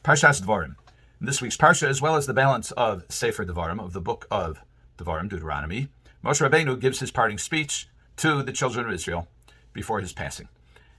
Parshas Dvarim. In this week's Parsha, as well as the balance of Sefer Devarim, of the book of Devarim, Deuteronomy, Moshe Rabbeinu gives his parting speech to the children of Israel before his passing.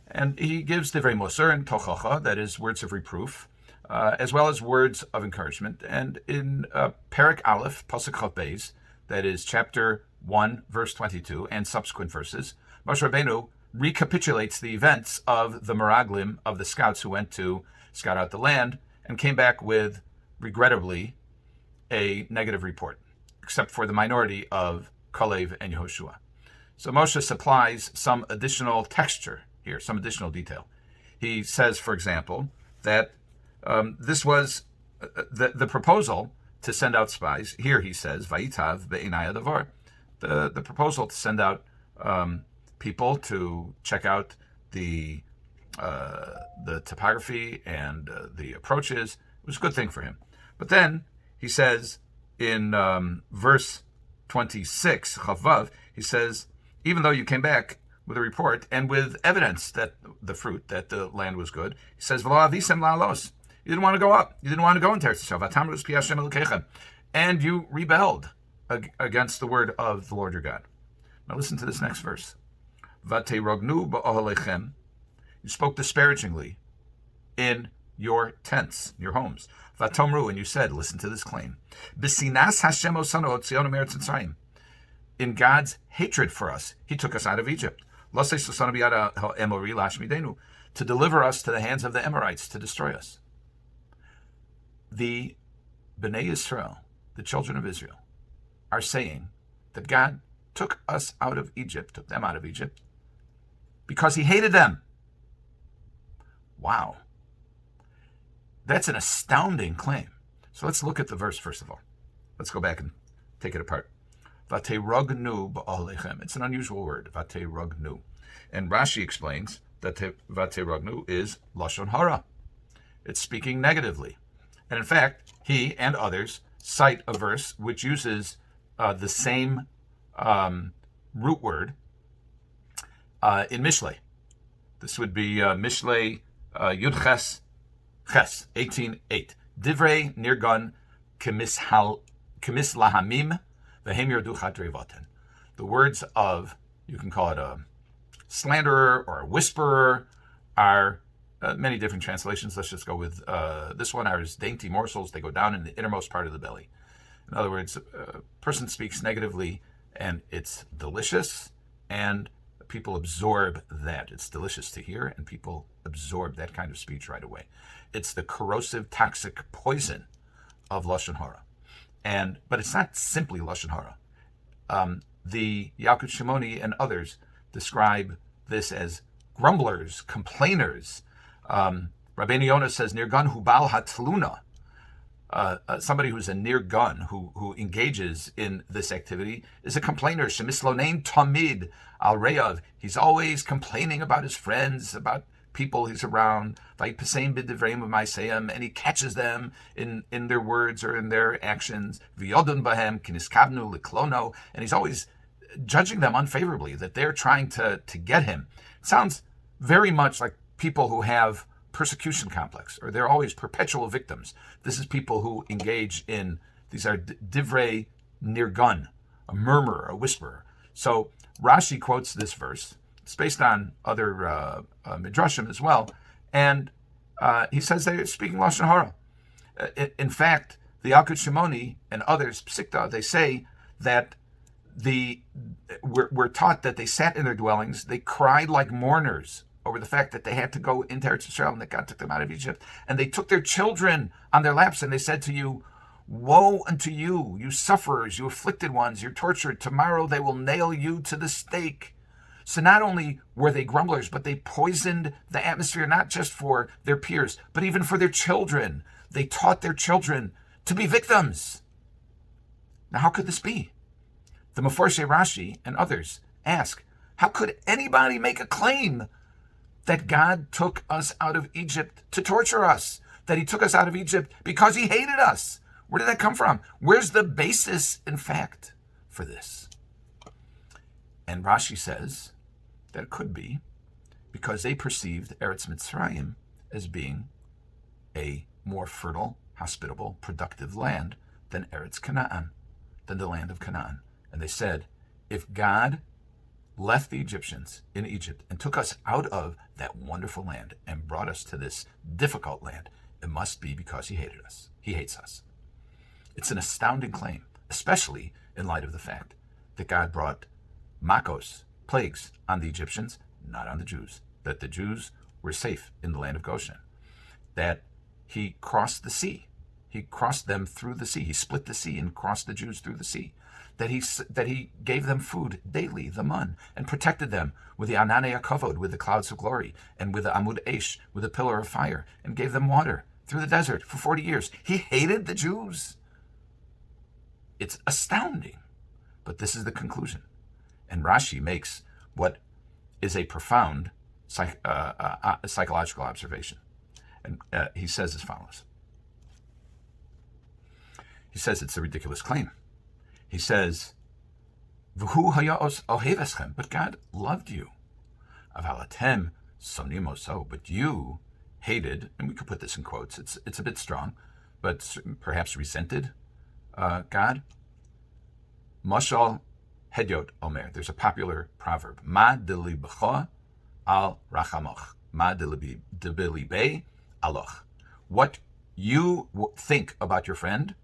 And he gives Divrei Moser and Tochacha, that is, words of reproof, as well as words of encouragement. And in Perek Aleph, Pasuk Chaf Beis, that is chapter 1, verse 22, and subsequent verses, Moshe Rabbeinu recapitulates the events of the Meraglim, of the scouts who went to scout out the land, and came back with, regrettably, a negative report, except for the minority of Kalev and Yehoshua. So Moshe supplies some additional texture here, some additional detail. He says, for example, that this was the proposal to send out spies. Here he says, Vayitav be'inai hadavar. The proposal to send out people to check out the topography and the approaches was a good thing for him. But then he says in verse 26, Chavav, he says, even though you came back with a report and with evidence that the fruit, that the land was good, he says, V'lo avisem la'alos. You didn't want to go up. You didn't want to go into Eretz Yisrael. V'tamrus pi Hashem Elokechem. And you rebelled against the word of the Lord your God. Now listen to this next verse. V'teirognu ba'ohalechem. You spoke disparagingly in your tents, your homes. V'tomru, and you said, listen to this claim. B'sinas Hashem osanu otzionu me'eretz Mitzrayim. In God's hatred for us, He took us out of Egypt. To deliver us to the hands of the Amorites, to destroy us. The Bnei Yisrael, the children of Israel, are saying that God took us out of Egypt, took them out of Egypt, because He hated them. Wow. That's an astounding claim. So let's look at the verse first of all. Let's go back and take it apart. Vateirognu ba'ohalechem. It's an unusual word, vateirognu. And Rashi explains that vateirognu is lashon hara. It's speaking negatively. And in fact, he and others cite a verse which uses the same root word in Mishlei. This would be Mishlei Yud Ches 18:8. Divrei nirgan kemislahamim v'hem yordu chadrei vaten. The words of, you can call it a slanderer or a whisperer, are many different translations. Let's just go with this one, are as dainty morsels. They go down in the innermost part of the belly. In other words, a person speaks negatively and it's delicious, and people absorb that. It's delicious to hear, and people absorb that kind of speech right away. It's the corrosive, toxic poison of lashon hara, but it's not simply lashon hara. The Yalkut Shimoni and others describe this as grumblers, complainers. Rabbenu Yonah says, "Nirgan hubal hatluna." Somebody who's a near gun, who engages in this activity, is a complainer. Shemislonein tamid al reyav. He's always complaining about his friends, about people he's around. Vayipasem b'divrayim u'maiseyim, and he catches them in their words or in their actions. V'yodun bahem kiniskavnu liklono, and he's always judging them unfavorably, that they're trying to get him. It sounds very much like people who have persecution complex, or they're always perpetual victims. This is people who engage in, these are divrei nirgun, a murmurer, a whisperer. So Rashi quotes this verse. It's based on other midrashim as well, and he says they're speaking lashon hara. In fact, the Yalkut Shimoni and others, Psikta, they say that we're taught that they sat in their dwellings, they cried like mourners over the fact that they had to go into Eretz Yisrael and that God took them out of Egypt. And they took their children on their laps and they said to you, woe unto you, you sufferers, you afflicted ones, you're tortured. Tomorrow they will nail you to the stake. So not only were they grumblers, but they poisoned the atmosphere, not just for their peers, but even for their children. They taught their children to be victims. Now, how could this be? The Meforshei Rashi and others ask, how could anybody make a claim that God took us out of Egypt to torture us, that He took us out of Egypt because He hated us? Where did that come from? Where's the basis, in fact, for this? And Rashi says that it could be because they perceived Eretz Mitzrayim as being a more fertile, hospitable, productive land than Eretz Canaan, than the land of Canaan. And they said, if God left the Egyptians in Egypt and took us out of that wonderful land and brought us to this difficult land, it must be because he hated us. He hates us. It's an astounding claim, especially in light of the fact that God brought makos, plagues, on the Egyptians, not on the Jews, that the Jews were safe in the land of Goshen, that he crossed the sea. He crossed them through the sea. He split the sea and crossed the Jews through the sea. That he gave them food daily, the mun, and protected them with the ananei hakavod, with the clouds of glory, and with the amud esh, with the pillar of fire, and gave them water through the desert for 40 years. He hated the Jews. It's astounding. But this is the conclusion. And Rashi makes what is a profound psychological observation. And he says as follows. He says it's a ridiculous claim. He says, "V'hu hayos oheveschem," but God loved you. Avalatem sonimoso, but you hated, and we could put this in quotes. It's a bit strong, but perhaps resented God. Mashal hedyot omer. There's a popular proverb: Ma delibecha al rachamoch, ma delibe aloch. What you think about your friend,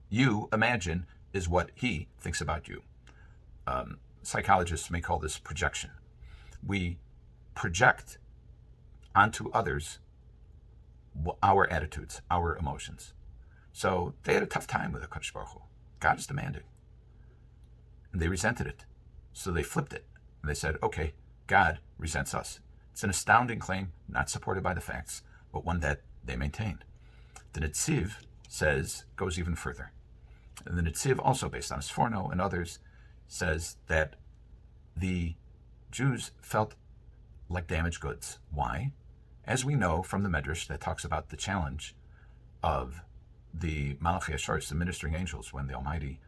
you imagine, is what he thinks about you. Psychologists may call this projection. We project onto others our attitudes, our emotions. So they had a tough time with the Kadosh Baruch Hu. God is demanding. And they resented it. So they flipped it. And they said, okay, God resents us. It's an astounding claim, not supported by the facts, but one that they maintained. The Netziv goes even further. And the Netziv, also based on Sforno and others, says that the Jews felt like damaged goods. Why? As we know from the Medrash that talks about the challenge of the Malachi Asharis, the ministering angels, when the Almighty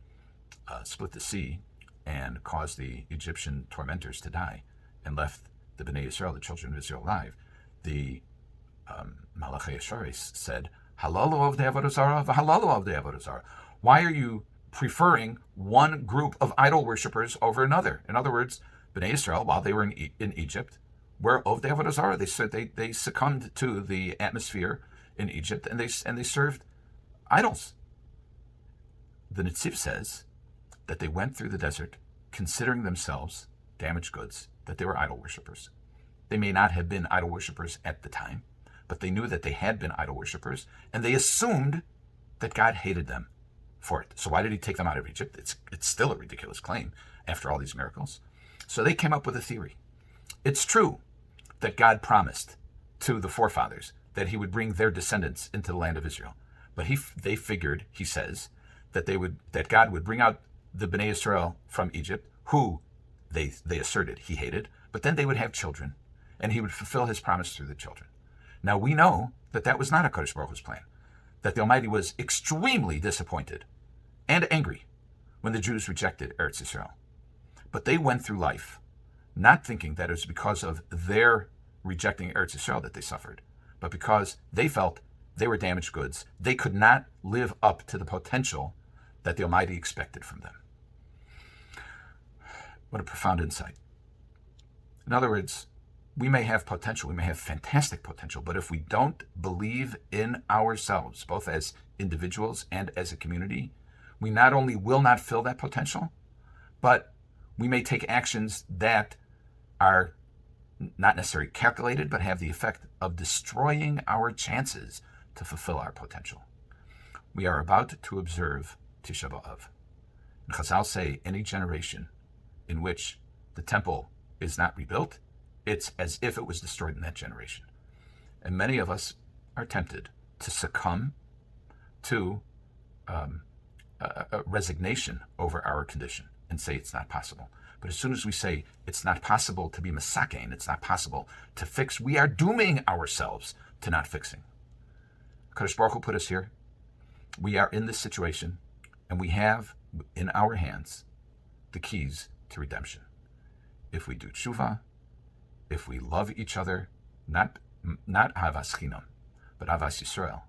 split the sea and caused the Egyptian tormentors to die and left the Bnei Yisrael, the children of Israel, alive, the Malachi Asharis said, Halalu of the Avodah Zarah, v'halalu of the Avodah Zarah. Why are you preferring one group of idol worshippers over another? In other words, Bnei Israel, while they were in Egypt, were of the Avodah Zarah. They said they succumbed to the atmosphere in Egypt and they served idols. The Netziv says that they went through the desert considering themselves damaged goods, that they were idol worshippers. They may not have been idol worshippers at the time, but they knew that they had been idol worshippers, and they assumed that God hated them for it. So why did he take them out of Egypt? It's still a ridiculous claim after all these miracles. So they came up with a theory. It's true that God promised to the forefathers that he would bring their descendants into the land of Israel. But they figured, he says, that God would bring out the Bnei Israel from Egypt, who they asserted he hated, but then they would have children, and he would fulfill his promise through the children. Now we know that was not a Kadosh Baruch Hu's plan, that the Almighty was extremely disappointed and angry when the Jews rejected Eretz Yisrael. But they went through life not thinking that it was because of their rejecting Eretz Yisrael that they suffered, but because they felt they were damaged goods. They could not live up to the potential that the Almighty expected from them. What a profound insight. In other words, we may have potential, we may have fantastic potential, but if we don't believe in ourselves, both as individuals and as a community, we not only will not fill that potential, but we may take actions that are not necessarily calculated, but have the effect of destroying our chances to fulfill our potential. We are about to observe Tisha B'Av. And Chazal say any generation in which the temple is not rebuilt, it's as if it was destroyed in that generation. And many of us are tempted to succumb to a resignation over our condition and say it's not possible. But as soon as we say it's not possible to be masakein, it's not possible to fix, we are dooming ourselves to not fixing. Kadosh Baruch Hu put us here. We are in this situation, and we have in our hands the keys to redemption. If we do tshuva, if we love each other, not Avas Chinam, but Avas Yisrael,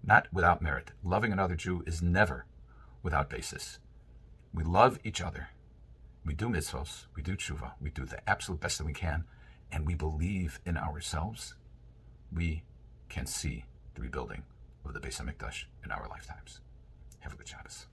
not without merit. Loving another Jew is never without basis. We love each other. We do mitzvos, we do tshuva, we do the absolute best that we can, and we believe in ourselves. We can see the rebuilding of the Beis HaMikdash in our lifetimes. Have a good Shabbos.